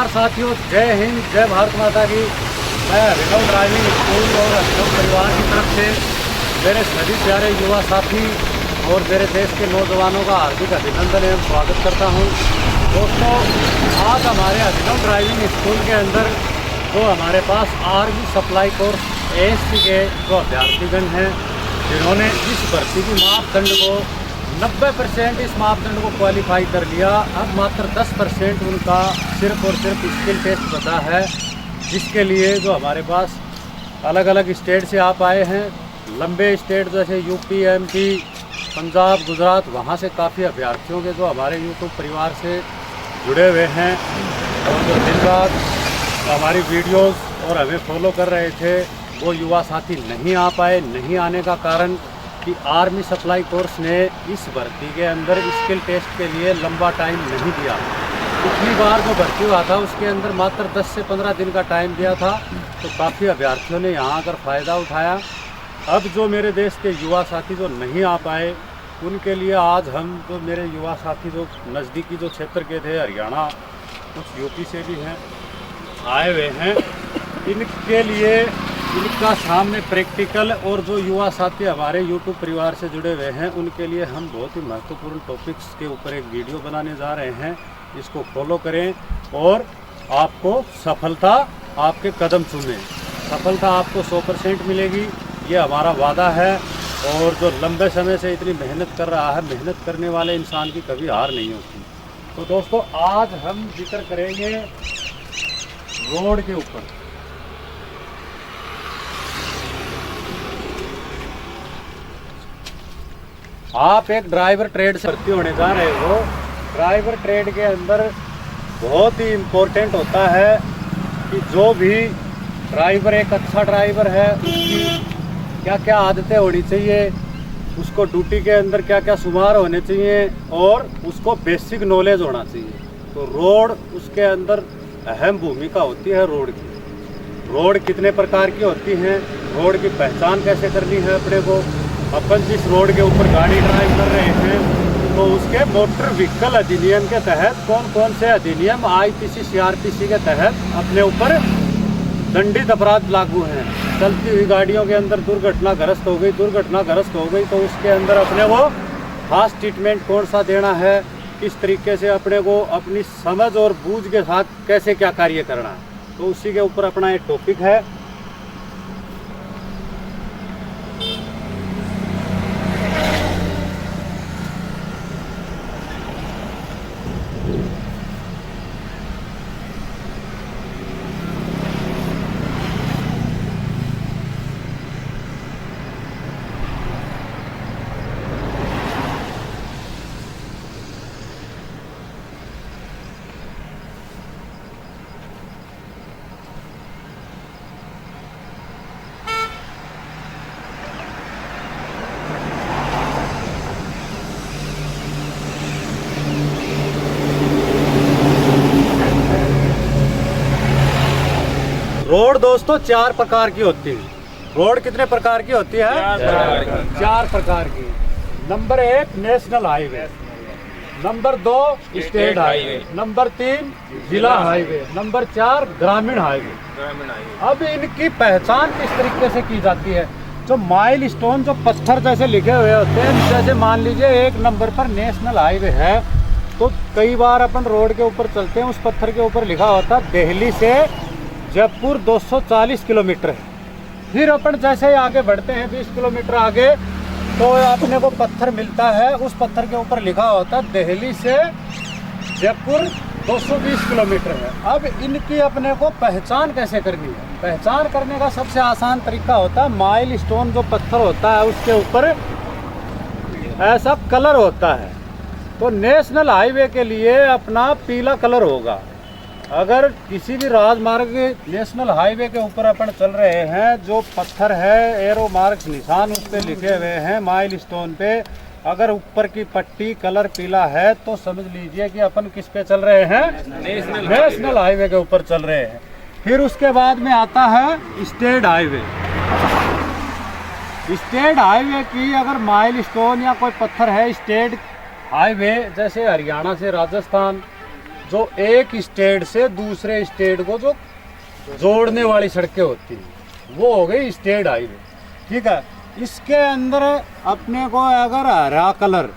नमस्कार साथियों, जय हिंद, जय भारत माता की। मैं अभिनव ड्राइविंग स्कूल और अभिनव परिवार की तरफ से मेरे सभी प्यारे युवा साथी और मेरे देश के नौजवानों का हार्दिक अभिनंदन एवं स्वागत करता हूं। दोस्तों, आज हमारे अभिनव ड्राइविंग स्कूल के अंदर जो हमारे पास आर्मी सप्लाई कोर्स ASC के जो अभ्यर्थीगण हैं, जिन्होंने इस भर्ती की मापदंड को 90% इस मापदंड को क्वालिफाई कर लिया। अब मात्र 10% उनका सिर्फ और सिर्फ स्किल टेस्ट बचा है, जिसके लिए जो हमारे पास अलग अलग स्टेट से आप आए हैं। लंबे स्टेट जैसे यूपी, MP, पंजाब, गुजरात, वहाँ से काफ़ी अभ्यर्थियों के जो हमारे यूट्यूब परिवार से जुड़े हुए हैं और जो दिन रात हमारी वीडियोस और हमें फॉलो कर रहे थे, वो युवा साथी नहीं आ पाए। नहीं आने का कारण कि आर्मी सप्लाई कोर्स ने इस भर्ती के अंदर स्किल टेस्ट के लिए लंबा टाइम नहीं दिया। पिछली बार जो भर्ती हुआ था उसके अंदर मात्र 10 से 15 दिन का टाइम दिया था, तो काफ़ी अभ्यर्थियों ने यहाँ आकर फ़ायदा उठाया। अब जो मेरे देश के युवा साथी जो नहीं आ पाए, उनके लिए आज हम जो मेरे युवा साथी जो नज़दीकी जो क्षेत्र के थे, हरियाणा, कुछ यूपी से भी हैं, आए हुए हैं, इनके लिए इनका सामने प्रैक्टिकल और जो युवा साथी हमारे यूट्यूब परिवार से जुड़े हुए हैं, उनके लिए हम बहुत ही महत्वपूर्ण टॉपिक्स के ऊपर एक वीडियो बनाने जा रहे हैं। इसको फॉलो करें और आपको सफलता आपके कदम चूमें। सफलता आपको 100% मिलेगी, ये हमारा वादा है। और जो लंबे समय से इतनी मेहनत कर रहा है, मेहनत करने वाले इंसान की कभी हार नहीं होती। तो दोस्तों, आज हम जिक्र करेंगे रोड के ऊपर। आप एक ड्राइवर ट्रेड से भर्ती होने जा रहे हो। ड्राइवर ट्रेड के अंदर बहुत ही इम्पोर्टेंट होता है कि जो भी ड्राइवर एक अच्छा ड्राइवर है, उसकी क्या क्या आदतें होनी चाहिए, उसको ड्यूटी के अंदर क्या क्या शुमार होने चाहिए और उसको बेसिक नॉलेज होना चाहिए। तो रोड उसके अंदर अहम भूमिका होती है। रोड की रोड कितने प्रकार की होती हैं, रोड की पहचान कैसे करनी है अपने को। अपन जिस रोड के ऊपर गाड़ी ड्राइव कर रहे हैं, तो उसके मोटर व्हीकल अधिनियम के तहत कौन कौन से अधिनियम IPC CRPC के तहत अपने ऊपर दंडित अपराध लागू हैं। चलती हुई गाड़ियों के अंदर दुर्घटनाग्रस्त हो गई तो उसके अंदर अपने को खास ट्रीटमेंट कौन सा देना है, किस तरीके से अपने को अपनी समझ और बूझ के साथ कैसे क्या कार्य करना है, तो उसी के ऊपर अपना एक टॉपिक है। रोड दोस्तों 4 प्रकार की होती है। रोड कितने प्रकार की होती है? 4 प्रकार की। Number 1 national highway, number 2 state highway, number 3 जिला हाईवे, नंबर 4 ग्रामीण हाईवे। अब इनकी पहचान किस तरीके से की जाती है? जो माइल स्टोन, जो पत्थर जैसे लिखे हुए होते हैं, जैसे मान लीजिए 1 नंबर पर नेशनल हाईवे है, तो कई बार अपन रोड के ऊपर चलते हैं, उस पत्थर के ऊपर लिखा होता है दिल्ली से जयपुर 240 किलोमीटर है। फिर अपन जैसे ही आगे बढ़ते हैं 20 किलोमीटर आगे, तो अपने को पत्थर मिलता है, उस पत्थर के ऊपर लिखा होता है दिल्ली से जयपुर 220 किलोमीटर है। अब इनकी अपने को पहचान कैसे करनी है? पहचान करने का सबसे आसान तरीका होता है, माइल स्टोन जो पत्थर होता है उसके ऊपर ऐसा कलर होता है। तो नेशनल हाईवे के लिए अपना पीला कलर होगा। अगर किसी भी राजमार्ग नेशनल हाईवे के ऊपर अपन चल रहे हैं, जो पत्थर है, एरो मार्क्स निशान उस पर लिखे हुए हैं माइल स्टोन पे, अगर ऊपर की पट्टी कलर पीला है, तो समझ लीजिए कि अपन किस पे चल रहे हैं? नेशनल हाईवे के ऊपर चल रहे हैं। फिर उसके बाद में आता है स्टेट हाईवे। स्टेट हाईवे की अगर माइल स्टोन या कोई पत्थर है स्टेट हाईवे, जैसे हरियाणा से राजस्थान, जो एक स्टेट से दूसरे स्टेट को जो जोड़ने वाली सड़कें होती हैं वो हो गई स्टेट हाईवे। ठीक है, इसके अंदर अपने को अगर हरा कलर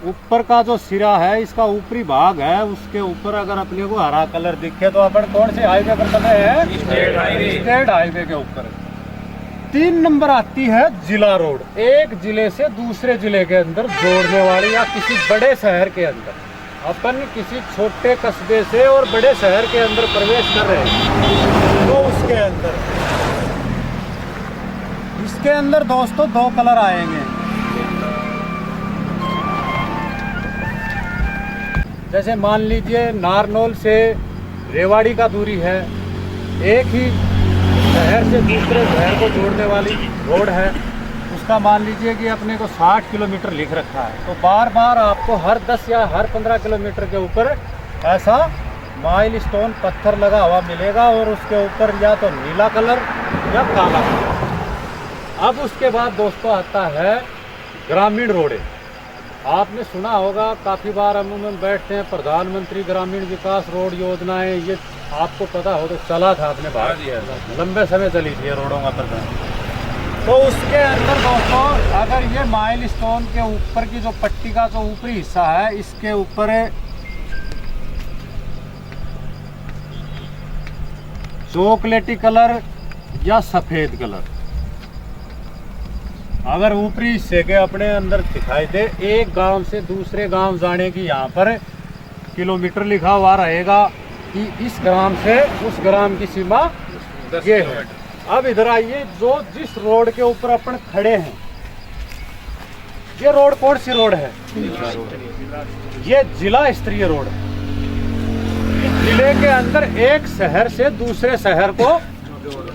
ऊपर का जो सिरा है, इसका ऊपरी भाग है, उसके ऊपर अगर अपने को हरा कलर दिखे तो अपन कौन से हाईवे पर चले हैं? स्टेट हाईवे के ऊपर। 3 नंबर आती है जिला रोड, एक जिले से दूसरे जिले के अंदर जोड़ने वाली, या किसी बड़े शहर के अंदर अपन किसी छोटे कस्बे से और बड़े शहर के अंदर प्रवेश कर रहे हैं तो उसके अंदर, इसके अंदर दोस्तों 2 कलर आएंगे। जैसे मान लीजिए नारनौल से रेवाड़ी का दूरी है, एक ही शहर से दूसरे शहर को जोड़ने वाली रोड है, उसका मान लीजिए कि अपने को 60 किलोमीटर लिख रखा है, तो बार बार आपको हर 10 या हर 15 किलोमीटर के ऊपर ऐसा माइल स्टोन पत्थर लगा हुआ मिलेगा और उसके ऊपर या तो नीला कलर या काला कलर। अब उसके बाद दोस्तों आता है ग्रामीण रोडें। आपने सुना होगा, काफ़ी बार अमूमन बैठते हैं प्रधानमंत्री ग्रामीण विकास रोड योजनाएं, ये आपको पता हो तो चला था अपने भारत के लंबे समय चली थी रोडों का प्रधान। तो उसके अंदर दोस्तों अगर ये माइल स्टोन के ऊपर की जो पट्टी का जो ऊपरी हिस्सा है, इसके ऊपर चॉकलेटी कलर या सफेद कलर अगर ऊपरी हिस्से के अपने अंदर दिखाई दे, एक गांव से दूसरे गांव जाने की यहाँ पर किलोमीटर लिखा हुआ रहेगा कि इस ग्राम से उस ग्राम की सीमा ये है। अब इधर आइए, जो जिस रोड के ऊपर अपन खड़े हैं, ये रोड कौन सी रोड है? ये जिला स्तरीय रोड है। इस जिले के अंदर एक शहर से दूसरे शहर को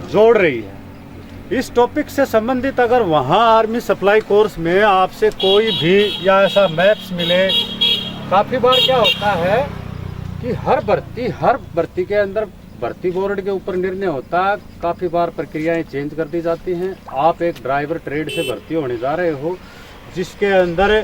जोड़ रही है। इस टॉपिक से संबंधित अगर वहाँ आर्मी सप्लाई कोर्स में आपसे कोई भी या ऐसा मैप्स मिले, काफ़ी बार क्या होता है कि हर भर्ती के अंदर भर्ती बोर्ड के ऊपर निर्णय होता है, काफ़ी बार प्रक्रियाएं चेंज कर दी जाती हैं। आप एक ड्राइवर ट्रेड से भर्ती होने जा रहे हो, जिसके अंदर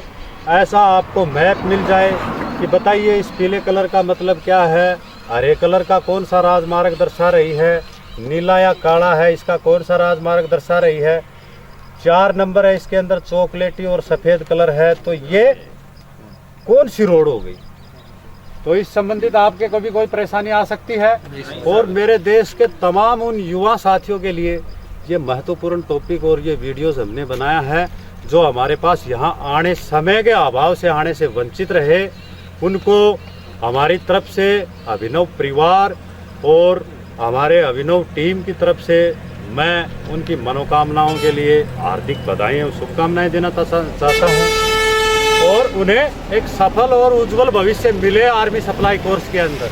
ऐसा आपको मैप मिल जाए कि बताइए इस पीले कलर का मतलब क्या है, हरे कलर का कौन सा राजमार्ग दर्शा रही है, नीला या काला है इसका कौन सा राजमार्ग दर्शा रही है, 4 नंबर है इसके अंदर चॉकलेटी और सफ़ेद कलर है, तो ये कौन सी रोड हो गई। तो इस संबंधित आपके कभी कोई परेशानी आ सकती है। और मेरे देश के तमाम उन युवा साथियों के लिए ये महत्वपूर्ण टॉपिक और ये वीडियोस हमने बनाया है, जो हमारे पास यहाँ आने समय के अभाव से आने से वंचित रहे, उनको हमारी तरफ से अभिनव परिवार और हमारे अभिनव टीम की तरफ से मैं उनकी मनोकामनाओं के लिए हार्दिक बधाई और शुभकामनाएं देना चाहता हूँ और उन्हें एक सफल और उज्जवल भविष्य मिले आर्मी सप्लाई कोर्स के अंदर।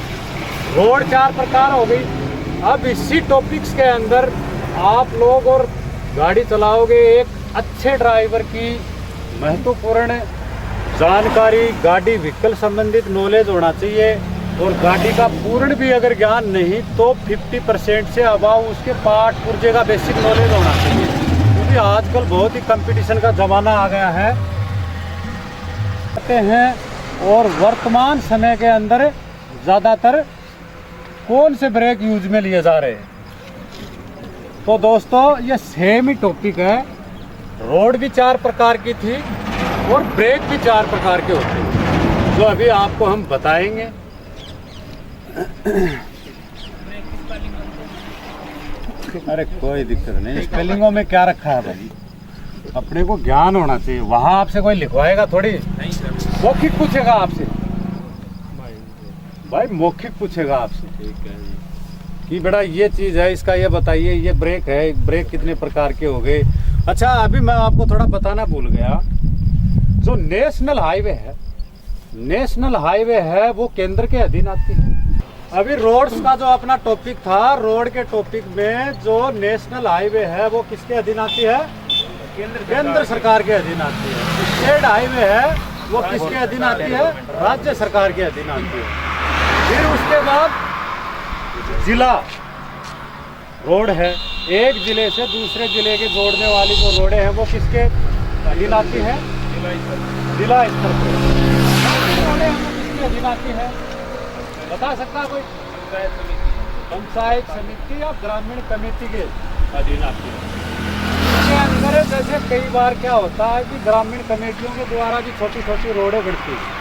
रोड 4 प्रकार हो गई। अब इसी टॉपिक्स के अंदर आप लोग और गाड़ी चलाओगे, एक अच्छे ड्राइवर की महत्वपूर्ण जानकारी, गाड़ी व्हीकल संबंधित नॉलेज होना चाहिए और गाड़ी का पूर्ण भी अगर ज्ञान नहीं तो 50% से अबाव उसके पार्ट पुर्जे का बेसिक नॉलेज होना चाहिए, क्योंकि आजकल बहुत ही कंपटीशन का ज़माना आ गया है और वर्तमान समय के अंदर ज़्यादातर कौन से ब्रेक यूज में लिए जा रहे हैं। तो दोस्तों ये सेम ही टॉपिक है, रोड भी 4 प्रकार की थी और ब्रेक भी 4 प्रकार के होते हैं, जो अभी आपको हम बताएंगे। अरे कोई दिक्कत नहीं, स्पेलिंगों में क्या रखा है भाई, अपने को ज्ञान होना चाहिए। वहाँ आपसे कोई लिखवाएगा थोड़ी, मौखिक पूछेगा आपसे भाई, मौखिक पूछेगा आपसे कि बेटा ये चीज़ है, इसका ये बताइए, ये ब्रेक है, ब्रेक कितने प्रकार के हो गए। अच्छा अभी मैं आपको थोड़ा बताना भूल गया, जो नेशनल हाईवे है वो केंद्र के अधीन आती है। अभी रोड्स का जो अपना टॉपिक था, रोड के टॉपिक में जो नेशनल हाईवे है वो किसके अधीन आती है? केंद्र सरकार के अधीन आती है। स्टेट हाईवे है वो किसके अधीन आती है? राज्य सरकार के अधीन आती है। फिर उसके बाद जिला रोड है, एक जिले से दूसरे जिले के जोड़ने वाली जो रोडें हैं वो किसके अधीन आती है? जिला स्तर पर। रोडें किसके अधीन आती है? बता सकता कोई? पंचायत समिति या ग्रामीण कमेटी के अधीन आपकी इसके अंदर जैसे कई बार क्या होता है कि ग्रामीण कमेटियों के द्वारा भी छोटी छोटी रोडें बढ़ती हैं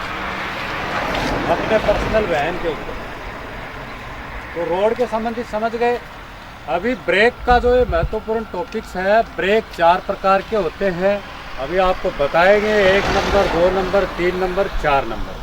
अपने पर्सनल वैन के ऊपर, तो रोड के संबंधित समझ गए। अभी ब्रेक का जो महत्वपूर्ण टॉपिक्स है, ब्रेक 4 प्रकार के होते हैं। अभी आपको बताएंगे 1 नंबर, 2 नंबर, 3 नंबर, 4 नंबर।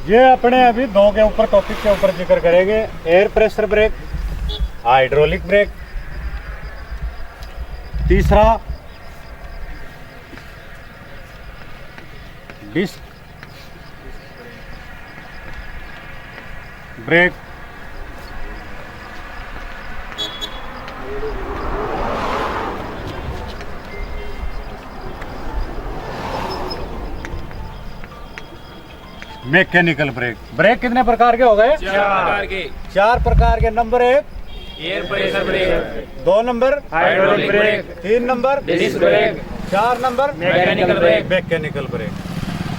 ये अपने अभी 2 के ऊपर टॉपिक के ऊपर जिक्र करेंगे। Air pressure brake, hydraulic brake, तीसरा disc brake, mechanical brake. Brake कितने प्रकार के हो गए? 4 प्रकार के। Number 1 air pressure brake, 2 number hydraulic brake, 3 number disc brake, 4 number mechanical brake. Mechanical brake.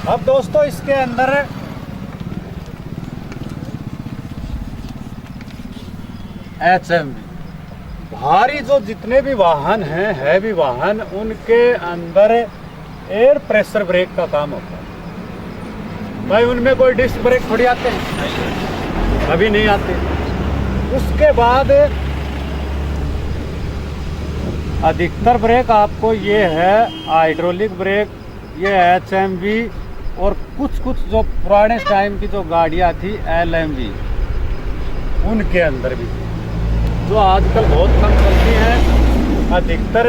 अब दोस्तों इसके अंदर HMV भारी जो जितने भी वाहन हैं, हैवी वाहन, उनके अंदर एयर प्रेशर ब्रेक का काम होता है। भाई उनमें कोई डिस्क ब्रेक थोड़ी आते हैं, अभी नहीं आते। उसके बाद अधिकतर ब्रेक आपको ये है हाइड्रोलिक ब्रेक, ये HMV, और कुछ जो पुराने टाइम की जो गाड़ियाँ थी LMV, उनके अंदर भी जो आजकल बहुत कम चलती हैं। अधिकतर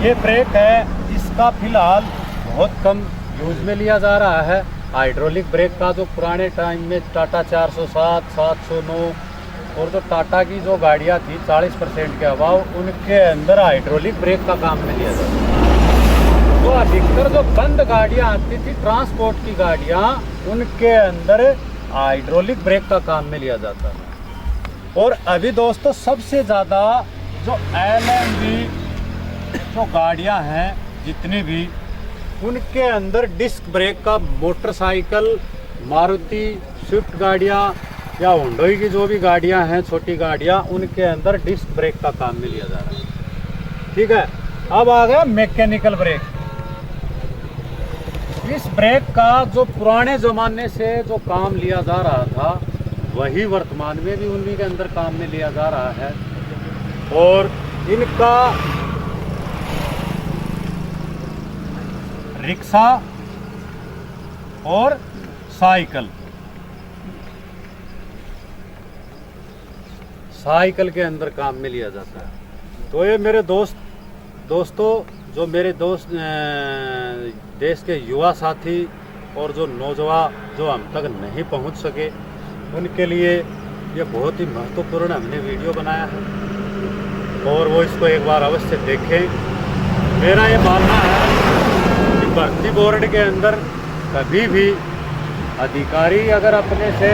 ये ब्रेक है, इसका फिलहाल बहुत कम यूज में लिया जा रहा है। हाइड्रोलिक ब्रेक का जो पुराने टाइम में टाटा 407, 709 और जो टाटा की जो गाड़ियाँ थी 40% के अभाव, उनके अंदर हाइड्रोलिक ब्रेक का काम में लिया जाता है। तो अधिकतर जो बंद गाड़ियाँ आती थी, ट्रांसपोर्ट की गाड़ियाँ, उनके अंदर हाइड्रोलिक ब्रेक का काम में लिया जाता है। और अभी दोस्तों सबसे ज़्यादा जो LMV जो गाड़ियाँ हैं जितनी भी, उनके अंदर डिस्क ब्रेक का, मोटरसाइकिल, मारुति स्विफ्ट गाड़ियाँ या हुंडई की जो भी गाड़ियाँ हैं, छोटी गाड़ियाँ, उनके अंदर डिस्क ब्रेक का काम में लिया जा रहा है। ठीक है, अब आ गया मैकेनिकल ब्रेक। इस ब्रेक का जो पुराने ज़माने से जो काम लिया जा रहा था, वही वर्तमान में भी उन्हीं के अंदर काम में लिया जा रहा है। और इनका रिक्शा और साइकिल के अंदर काम में लिया जाता है। तो ये मेरे दोस्तों जो मेरे दोस्त देश के युवा साथी और जो नौजवान जो हम तक नहीं पहुंच सके, उनके लिए ये बहुत ही महत्वपूर्ण हमने वीडियो बनाया है, और वो इसको एक बार अवश्य देखें। मेरा ये मानना है कि भर्ती बोर्ड के अंदर कभी भी अधिकारी अगर अपने से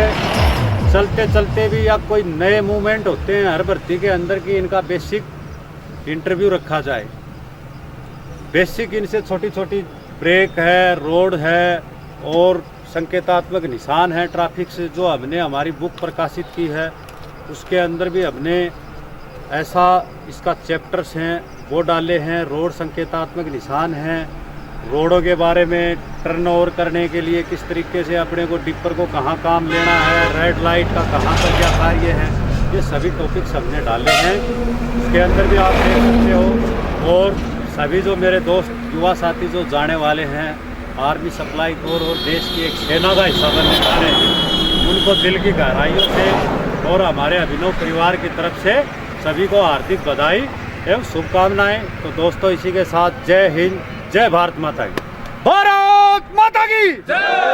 चलते चलते भी, या कोई नए मूवमेंट होते हैं हर भर्ती के अंदर, की इनका बेसिक इंटरव्यू रखा जाए। बेसिक इनसे छोटी छोटी ब्रेक है, रोड है और संकेतात्मक निशान है ट्रैफिक से, जो हमने हमारी बुक प्रकाशित की है, उसके अंदर भी हमने ऐसा इसका चैप्टर्स हैं वो डाले हैं। रोड संकेतात्मक निशान हैं, रोडों के बारे में, टर्न ओवर करने के लिए किस तरीके से अपने को डिपर को कहाँ काम लेना है, रेड लाइट का कहाँ पर क्या कार्य है, ये सभी टॉपिक्स हमने डाले हैं। इसके अंदर भी आप देख सकते हो। और सभी जो मेरे दोस्त युवा साथी जो जाने वाले हैं आर्मी सप्लाई कोर और देश की एक सेना का हिस्सा बनने जा रहे हैं, उनको दिल की गहराइयों से और हमारे अभिनव परिवार की तरफ से सभी को हार्दिक बधाई एवं शुभकामनाएं। तो दोस्तों इसी के साथ जय हिंद, जय भारत माता की। भारत माता की जय।